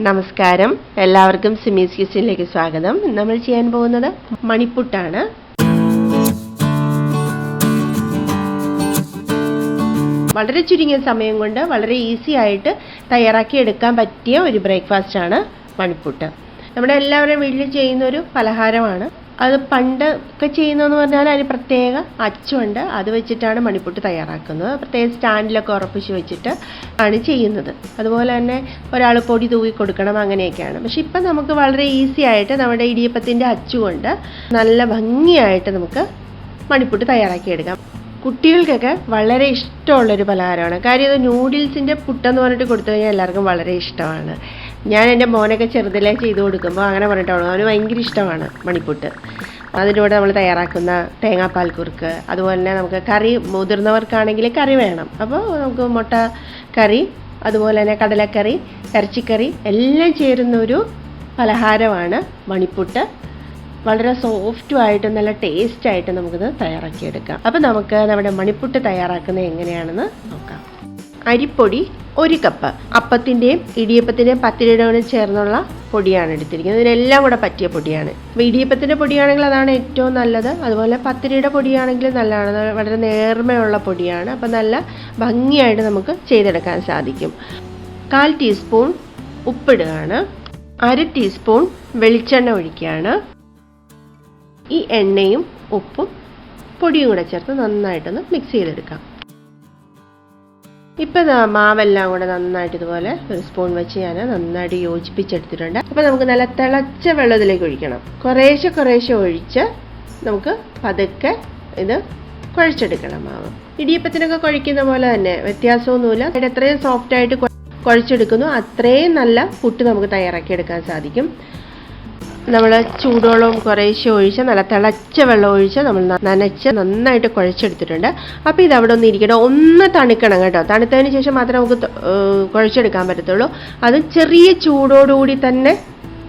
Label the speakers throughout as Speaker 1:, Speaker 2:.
Speaker 1: നമസ്കാരം, എല്ലാവർക്കും സിമീസ് കിച്ചണിലേക്ക് സ്വാഗതം. നമ്മൾ ചെയ്യാൻ പോകുന്നത് മണിപ്പുട്ടാണ്. വളരെ ചുരുങ്ങിയ സമയം കൊണ്ട് വളരെ ഈസി ആയിട്ട് തയ്യാറാക്കി എടുക്കാൻ പറ്റിയ ഒരു ബ്രേക്ക്ഫാസ്റ്റ് ആണ് മണിപ്പുട്ട്. നമ്മുടെ എല്ലാവരും വീട്ടിൽ ചെയ്യുന്ന ഒരു പലഹാരമാണ്. അത് പണ്ട് ഒക്കെ ചെയ്യുന്നതെന്ന് പറഞ്ഞാൽ അതിന് പ്രത്യേക അച്ചുണ്ട്. അത് വെച്ചിട്ടാണ് മണിപ്പുട്ട് തയ്യാറാക്കുന്നത്. പ്രത്യേക സ്റ്റാൻഡിലൊക്കെ ഉറപ്പിച്ച് വെച്ചിട്ട് ആണ് ചെയ്യുന്നത്. അതുപോലെ തന്നെ ഒരാൾ പൊടി തൂക്കി കൊടുക്കണം, അങ്ങനെയൊക്കെയാണ്. പക്ഷെ ഇപ്പം നമുക്ക് വളരെ ഈസി ആയിട്ട് നമ്മുടെ ഇടിയപ്പത്തിൻ്റെ അച്ചുകൊണ്ട് നല്ല ഭംഗിയായിട്ട് നമുക്ക് മണിപ്പുട്ട് തയ്യാറാക്കിയെടുക്കാം. കുട്ടികൾക്കൊക്കെ വളരെ ഇഷ്ടമുള്ളൊരു പലഹാരമാണ്. കാര്യം ഇത് നൂഡിൽസിൻ്റെ പുട്ടെന്ന് പറഞ്ഞിട്ട് കൊടുത്തു കഴിഞ്ഞാൽ എല്ലാവർക്കും വളരെ ഇഷ്ടമാണ്. ഞാൻ എൻ്റെ മോനൊക്കെ ചെറുതിലേ ചെയ്ത് കൊടുക്കുമ്പോൾ അങ്ങനെ പറഞ്ഞിട്ടുള്ളൂ. അവന് ഭയങ്കര ഇഷ്ടമാണ് മണിപ്പുട്ട്. അതിൻ്റെ കൂടെ നമ്മൾ തയ്യാറാക്കുന്ന തേങ്ങാപ്പാൽ കുറുക്ക്, അതുപോലെ തന്നെ നമുക്ക് കറി, മുതിർന്നവർക്കാണെങ്കിൽ കറി വേണം. അപ്പോൾ നമുക്ക് മുട്ട കറി, അതുപോലെ തന്നെ കടലക്കറി, ഇറച്ചിക്കറി എല്ലാം ചേരുന്ന ഒരു പലഹാരമാണ് മണിപ്പുട്ട്. വളരെ സോഫ്റ്റുമായിട്ട് നല്ല ടേസ്റ്റായിട്ട് നമുക്കിത് തയ്യാറാക്കിയെടുക്കാം. അപ്പോൾ നമുക്ക് നമ്മുടെ മണിപ്പുട്ട് തയ്യാറാക്കുന്നത് എങ്ങനെയാണെന്ന് നോക്കാം. അരിപ്പൊടി 1 കപ്പ്. അപ്പത്തിൻ്റെയും ഇടിയപ്പത്തിൻ്റെയും പത്തിരിയുടെ കൂടെ ചേർന്നുള്ള പൊടിയാണ് എടുത്തിരിക്കുന്നത്. ഇതിനെല്ലാം കൂടെ പറ്റിയ പൊടിയാണ്. അപ്പോൾ ഇടിയപ്പത്തിൻ്റെ പൊടിയാണെങ്കിൽ അതാണ് ഏറ്റവും നല്ലത്. അതുപോലെ പത്തിരിയുടെ പൊടിയാണെങ്കിൽ നല്ലതാണ്. വളരെ നേർമയുള്ള പൊടിയാണ്. അപ്പോൾ നല്ല ഭംഗിയായിട്ട് നമുക്ക് ചെയ്തെടുക്കാൻ സാധിക്കും. 1/4 ടീസ്പൂൺ ഉപ്പിടുകയാണ്. 1/2 ടീസ്പൂൺ വെളിച്ചെണ്ണ ഒഴിക്കുകയാണ്. ഈ എണ്ണയും ഉപ്പും പൊടിയും കൂടെ ചേർത്ത് നന്നായിട്ടൊന്ന് മിക്സ് ചെയ്തെടുക്കാം. ഇപ്പം മാവെല്ലാം കൂടെ നന്നായിട്ട് ഇതുപോലെ ഒരു സ്പൂൺ വെച്ച് ഞാൻ നന്നായിട്ട് യോജിപ്പിച്ചെടുത്തിട്ടുണ്ട്. അപ്പം നമുക്ക് നല്ല തിളച്ച വെള്ളത്തിലേക്ക് ഒഴിക്കണം. കുറേശ്ശെ ഒഴിച്ച് നമുക്ക് പതുക്കെ ഇത് കുഴച്ചെടുക്കണം. മാവ് ഇടിയപ്പത്തിനൊക്കെ കുഴയ്ക്കുന്ന പോലെ തന്നെ, വ്യത്യാസമൊന്നുമില്ല. അതിൽ എത്രയും സോഫ്റ്റായിട്ട് കുഴച്ചെടുക്കുന്നു അത്രയും നല്ല പുട്ട് നമുക്ക് തയ്യാറാക്കിയെടുക്കാൻ സാധിക്കും. നമ്മൾ ചൂടുവെള്ളവും കുറേശ്ശെ ഒഴിച്ച് നല്ല തിളച്ച വെള്ളം ഒഴിച്ച് നമ്മൾ നനച്ച് നന്നായിട്ട് കുഴച്ചെടുത്തിട്ടുണ്ട്. അപ്പോൾ ഇത് അവിടെ ഒന്ന് ഇരിക്കട്ടെ, ഒന്ന് തണുക്കണം കേട്ടോ. തണുത്തതിന് ശേഷം മാത്രമേ നമുക്ക് കുഴച്ചെടുക്കാൻ പറ്റത്തുള്ളൂ. അത് ചെറിയ ചൂടോടുകൂടി തന്നെ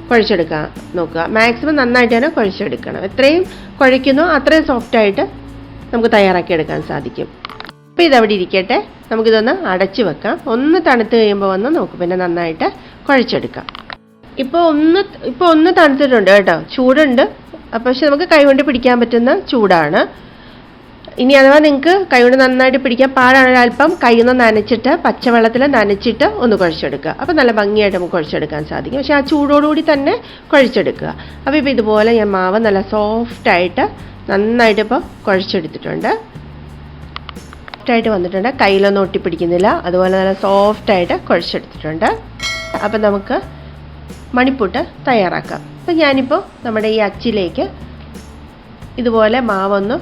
Speaker 1: കുഴച്ചെടുക്കാൻ നോക്കുക. മാക്സിമം നന്നായിട്ട് തന്നെ കുഴച്ചെടുക്കണം. എത്രയും കുഴയ്ക്കുന്നോ അത്രയും സോഫ്റ്റായിട്ട് നമുക്ക് തയ്യാറാക്കിയെടുക്കാൻ സാധിക്കും. അപ്പോൾ ഇതവിടെ ഇരിക്കട്ടെ, നമുക്കിതൊന്ന് അടച്ചു വെക്കാം. ഒന്ന് തണുത്ത് കഴിയുമ്പോൾ വന്ന് നമുക്ക് പിന്നെ നന്നായിട്ട് കുഴച്ചെടുക്കാം. ഇപ്പോൾ ഒന്ന് തണുത്തിട്ടുണ്ട് കേട്ടോ, ചൂടുണ്ട്. പക്ഷെ നമുക്ക് കൈകൊണ്ട് പിടിക്കാൻ പറ്റുന്ന ചൂടാണ്. ഇനി അഥവാ നിങ്ങൾക്ക് കൈകൊണ്ട് നന്നായിട്ട് പിടിക്കാൻ പാടാണെങ്കിൽ അല്പം കൈയൊന്ന് നനച്ചിട്ട്, പച്ചവെള്ളത്തിൽ നനച്ചിട്ട് ഒന്ന് കുഴച്ചെടുക്കുക. അപ്പോൾ നല്ല ഭംഗിയായിട്ട് നമുക്ക് കുഴച്ചെടുക്കാൻ സാധിക്കും. പക്ഷേ ആ ചൂടോടുകൂടി തന്നെ കുഴച്ചെടുക്കുക. അപ്പോൾ ഇപ്പോൾ ഇതുപോലെ ഞാൻ മാവ് നല്ല സോഫ്റ്റായിട്ട് നന്നായിട്ട് ഇപ്പോൾ കുഴച്ചെടുത്തിട്ടുണ്ട്. സോഫ്റ്റായിട്ട് വന്നിട്ടുണ്ട്, കയ്യിലൊന്നും ഒട്ടിപ്പിടിക്കുന്നില്ല. അതുപോലെ നല്ല സോഫ്റ്റായിട്ട് കുഴച്ചെടുത്തിട്ടുണ്ട്. അപ്പം നമുക്ക് മണിപ്പുട്ട് തയ്യാറാക്കാം. അപ്പം ഞാനിപ്പോൾ നമ്മുടെ ഈ അച്ചിലേക്ക് ഇതുപോലെ മാവൊന്ന്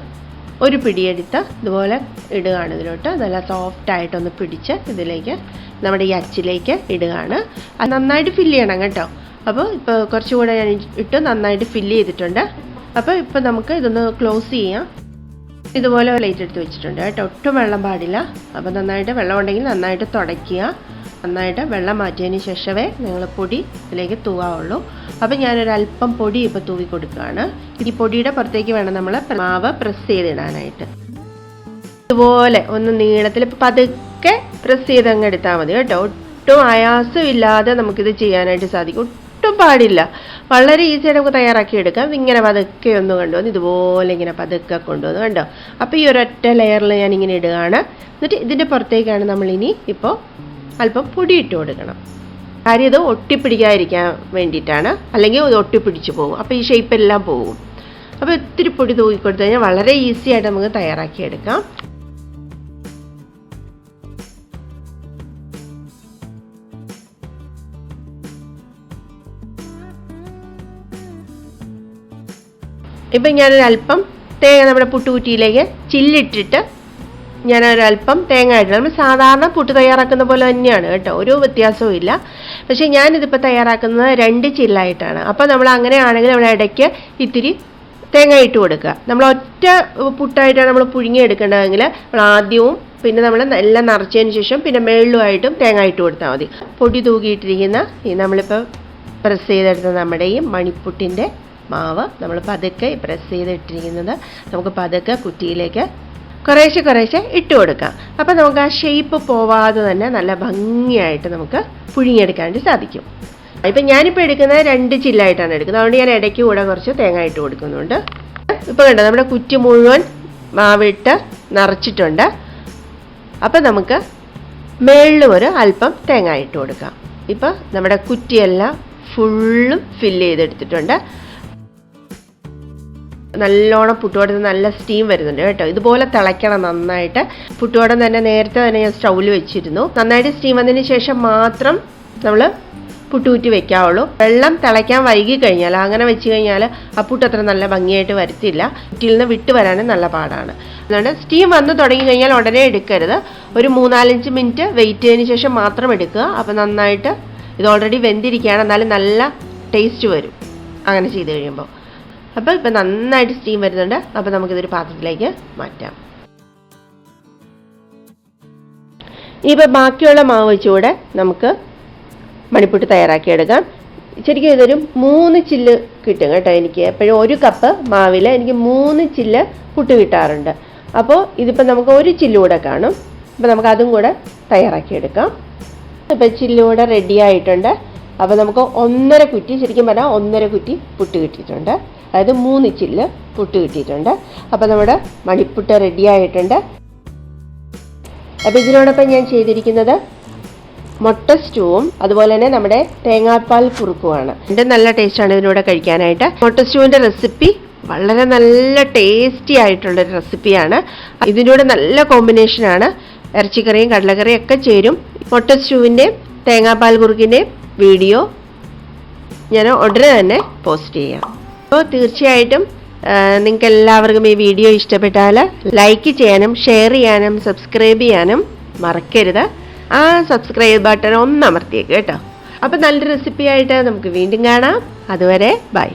Speaker 1: ഒരു പിടിയെടുത്ത് ഇതുപോലെ ഇടുകയാണ്. ഇതിലോട്ട് നല്ല സോഫ്റ്റായിട്ടൊന്ന് പിടിച്ച് ഇതിലേക്ക് നമ്മുടെ ഈ അച്ചിലേക്ക് ഇടുകയാണ്. അത് നന്നായിട്ട് ഫില്ല് ചെയ്യണം കേട്ടോ. അപ്പോൾ ഇപ്പോൾ കുറച്ചുകൂടെ ഞാൻ ഇട്ട് നന്നായിട്ട് ഫില്ല് ചെയ്തിട്ടുണ്ട്. അപ്പോൾ ഇപ്പോൾ നമുക്ക് ഇതൊന്ന് ക്ലോസ് ചെയ്യാം. ഇതുപോലെ പ്ലേറ്റ് എടുത്ത് വെച്ചിട്ടുണ്ട് കേട്ടോ. ഒട്ടും വെള്ളം പാടില്ല. അപ്പോൾ നന്നായിട്ട് വെള്ളം ഉണ്ടെങ്കിൽ നന്നായിട്ട് തുടയ്ക്കുക. നന്നായിട്ട് വെള്ളം മാറ്റിയതിന് ശേഷമേ നിങ്ങൾ പൊടി ഇതിലേക്ക് തൂവാവുള്ളൂ. അപ്പം ഞാനൊരല്പം പൊടി ഇപ്പോൾ തൂവി കൊടുക്കുകയാണ്. ഈ പൊടിയുടെ പുറത്തേക്ക് വേണം നമ്മൾ മാവ് പ്രസ് ചെയ്തിടാനായിട്ട്. ഇതുപോലെ ഒന്ന് നീളത്തിൽ പതുക്കെ പ്രസ് ചെയ്ത് അങ്ങ് എടുത്താൽ മതി കേട്ടോ. ഒട്ടും ആയാസമില്ലാതെ നമുക്കിത് ചെയ്യാനായിട്ട് സാധിക്കും. ഒട്ടും പാടില്ല. വളരെ ഈസിയായിട്ട് നമുക്ക് തയ്യാറാക്കിയെടുക്കാം. ഇങ്ങനെ പതുക്കെ ഒന്ന് കൊണ്ടുവന്ന് ഇതുപോലെ ഇങ്ങനെ പതുക്കെ കൊണ്ടുവന്ന് കണ്ടോ. അപ്പോൾ ഈ ഒരൊറ്റ ലെയറിൽ ഞാനിങ്ങനെ ഇടുകയാണ്. എന്നിട്ട് ഇതിൻ്റെ പുറത്തേക്കാണ് നമ്മളിനി ഇപ്പോൾ അല്പം പൊടി ഇട്ട് കൊടുക്കണം. കാര്യം ഇത് ഒട്ടിപ്പിടിക്കാതിരിക്കാൻ വേണ്ടിയിട്ടാണ്. അല്ലെങ്കിൽ ഇത് ഒട്ടിപ്പിടിച്ച് പോകും. അപ്പോൾ ഈ ഷേപ്പെല്ലാം പോകും. അപ്പോൾ ഇത്തിരി പൊടി തൂക്കി കൊടുത്തു കഴിഞ്ഞാൽ വളരെ ഈസി ആയിട്ട് നമുക്ക് തയ്യാറാക്കിയെടുക്കാം. ഇപ്പം ഞാനൊരല്പം തേങ്ങ നമ്മുടെ പുട്ടുകുറ്റിയിലേക്ക് ചില്ലിട്ടിട്ട് ഞാനൊരല്പം തേങ്ങ ഇട്ട്, നമ്മൾ സാധാരണ പുട്ട് തയ്യാറാക്കുന്ന പോലെ തന്നെയാണ് കേട്ടോ, ഒരു വ്യത്യാസവും ഇല്ല. പക്ഷേ ഞാനിതിപ്പോൾ തയ്യാറാക്കുന്നത് 2 ചില്ലായിട്ടാണ്. അപ്പോൾ നമ്മൾ അങ്ങനെയാണെങ്കിൽ നമ്മൾ ഇടയ്ക്ക് ഇത്തിരി തേങ്ങ ഇട്ട് കൊടുക്കുക. നമ്മൾ ഒറ്റ പുട്ടായിട്ടാണ് നമ്മൾ പുഴുങ്ങിയെടുക്കേണ്ടതെങ്കിൽ നമ്മൾ ആദ്യവും പിന്നെ നമ്മൾ എല്ലാം നിറച്ചതിന് ശേഷം പിന്നെ മേളിലുമായിട്ടും തേങ്ങ ഇട്ട് കൊടുത്താൽ മതി. പൊടി തൂക്കിയിട്ടിരിക്കുന്ന ഈ നമ്മളിപ്പോൾ പ്രസ് ചെയ്തെടുത്ത നമ്മുടെ ഈ മണിപ്പുട്ടിൻ്റെ മാവ് നമ്മൾ പതുക്കെ പ്രസ് ചെയ്തിട്ടിരിക്കുന്നത് നമുക്ക് പതുക്കെ കുറ്റിയിലേക്ക് കുറേശ്ശെ ഇട്ട് കൊടുക്കാം. അപ്പോൾ നമുക്ക് ആ ഷേപ്പ് പോവാതെ തന്നെ നല്ല ഭംഗിയായിട്ട് നമുക്ക് പുഴുങ്ങിയെടുക്കാൻ സാധിക്കും. ഇപ്പം ഞാനിപ്പോൾ എടുക്കുന്നത് 2 ചില്ലായിട്ടാണ് എടുക്കുന്നത്. അതുകൊണ്ട് ഞാൻ ഇടയ്ക്ക് കൂടെ കുറച്ച് തേങ്ങ ഇട്ട് കൊടുക്കുന്നുണ്ട്. ഇപ്പോൾ കണ്ടോ നമ്മുടെ കുറ്റി മുഴുവൻ മാവിട്ട് നിറച്ചിട്ടുണ്ട്. അപ്പം നമുക്ക് മേളിലും ഒരു അല്പം തേങ്ങ ഇട്ട് കൊടുക്കാം. ഇപ്പം നമ്മുടെ കുറ്റിയെല്ലാം ഫുള്ളും ഫില്ല് ചെയ്തെടുത്തിട്ടുണ്ട്. നല്ലോണം പുട്ടുവടത്തിന് നല്ല സ്റ്റീം വരുന്നുണ്ട് കേട്ടോ. ഇതുപോലെ തിളയ്ക്കണം നന്നായിട്ട്. പുട്ടുവടം തന്നെ നേരത്തെ തന്നെ ഞാൻ സ്റ്റൗവിൽ വെച്ചിരുന്നു. നന്നായിട്ട് സ്റ്റീം വന്നതിന് ശേഷം മാത്രം നമ്മൾ പുട്ടുകുറ്റി വെക്കാവുള്ളൂ. വെള്ളം തിളയ്ക്കാൻ വൈകി കഴിഞ്ഞാൽ, അങ്ങനെ വെച്ച് കഴിഞ്ഞാൽ ആ പുട്ട് അത്ര നല്ല ഭംഗിയായിട്ട് വരത്തില്ല. കുറ്റിയിൽ നിന്ന് വിട്ട് വരാനും നല്ല പാടാണ്. അതുകൊണ്ട് സ്റ്റീം വന്ന് തുടങ്ങി കഴിഞ്ഞാൽ ഉടനെ എടുക്കരുത്. ഒരു 3-4 മിനിറ്റ് വെയിറ്റ് ചെയ്തതിന് ശേഷം മാത്രം എടുക്കുക. അപ്പോൾ നന്നായിട്ട് ഇത് ഓൾറെഡി വെന്തിരിക്കുകയാണ്, എന്നാലും നല്ല ടേസ്റ്റ് വരും അങ്ങനെ ചെയ്ത് കഴിയുമ്പോൾ. അപ്പോൾ ഇപ്പം നന്നായിട്ട് സ്റ്റീം വരുന്നുണ്ട്. അപ്പോൾ നമുക്കിതൊരു പാത്രത്തിലേക്ക് മാറ്റാം. ഇനിയിപ്പോൾ ബാക്കിയുള്ള മാവ് വെച്ചുകൂടെ നമുക്ക് മണിപ്പുട്ട് തയ്യാറാക്കിയെടുക്കാം. ശരിക്കും ഇതൊരു 3 ചില്ല് കിട്ടും കേട്ടോ. എനിക്ക് എപ്പോഴും 1 കപ്പ് മാവിൽ എനിക്ക് 3 ചില്ല് പുട്ട് കിട്ടാറുണ്ട്. അപ്പോൾ ഇതിപ്പോൾ നമുക്ക് 1 ചില്ല് കൂടെ കാണും. അപ്പോൾ നമുക്ക് അതും കൂടെ തയ്യാറാക്കിയെടുക്കാം. ഇപ്പോൾ ചില്ലുകൂടെ റെഡി ആയിട്ടുണ്ട്. അപ്പോൾ നമുക്ക് 1.5 കുറ്റി, ശരിക്കും പറഞ്ഞാൽ 1.5 കുറ്റി പുട്ട് കിട്ടിയിട്ടുണ്ട്. അതായത് 3 ചില്ല് പുട്ട് കിട്ടിയിട്ടുണ്ട്. അപ്പോൾ നമ്മുടെ മണിപ്പുട്ട് റെഡി ആയിട്ടുണ്ട്. അപ്പോൾ ഇതിനോടൊപ്പം ഞാൻ ചെയ്തിരിക്കുന്നത് മുട്ട സ്റ്റൂവും അതുപോലെ തന്നെ നമ്മുടെ തേങ്ങാപ്പാൽ കുറുക്കുമാണ്. നല്ല ടേസ്റ്റാണ് ഇതിലൂടെ കഴിക്കാനായിട്ട്. മുട്ട സ്റ്റൂവിൻ്റെ റെസിപ്പി വളരെ നല്ല ടേസ്റ്റി ആയിട്ടുള്ളൊരു റെസിപ്പിയാണ്. ഇതിലൂടെ നല്ല കോമ്പിനേഷനാണ്. ഇറച്ചിക്കറിയും കടലക്കറിയും ഒക്കെ ചേരും. മുട്ട സ്റ്റൂവിൻ്റെയും തേങ്ങാപ്പാൽ കുറുക്കിൻ്റെയും വീഡിയോ ഞാൻ ഉടനെ തന്നെ പോസ്റ്റ് ചെയ്യാം. അപ്പോൾ തീർച്ചയായിട്ടും നിങ്ങൾക്ക് എല്ലാവർക്കും ഈ വീഡിയോ ഇഷ്ടപ്പെട്ടാൽ ലൈക്ക് ചെയ്യാനും ഷെയർ ചെയ്യാനും സബ്സ്ക്രൈബ് ചെയ്യാനും മറക്കരുത്. ആ സബ്സ്ക്രൈബ് ബട്ടൺ ഒന്ന് അമർത്തിയേക്ക് കേട്ടോ. അപ്പോൾ നല്ലൊരു റെസിപ്പിയായിട്ട് നമുക്ക് വീണ്ടും കാണാം. അതുവരെ ബൈ.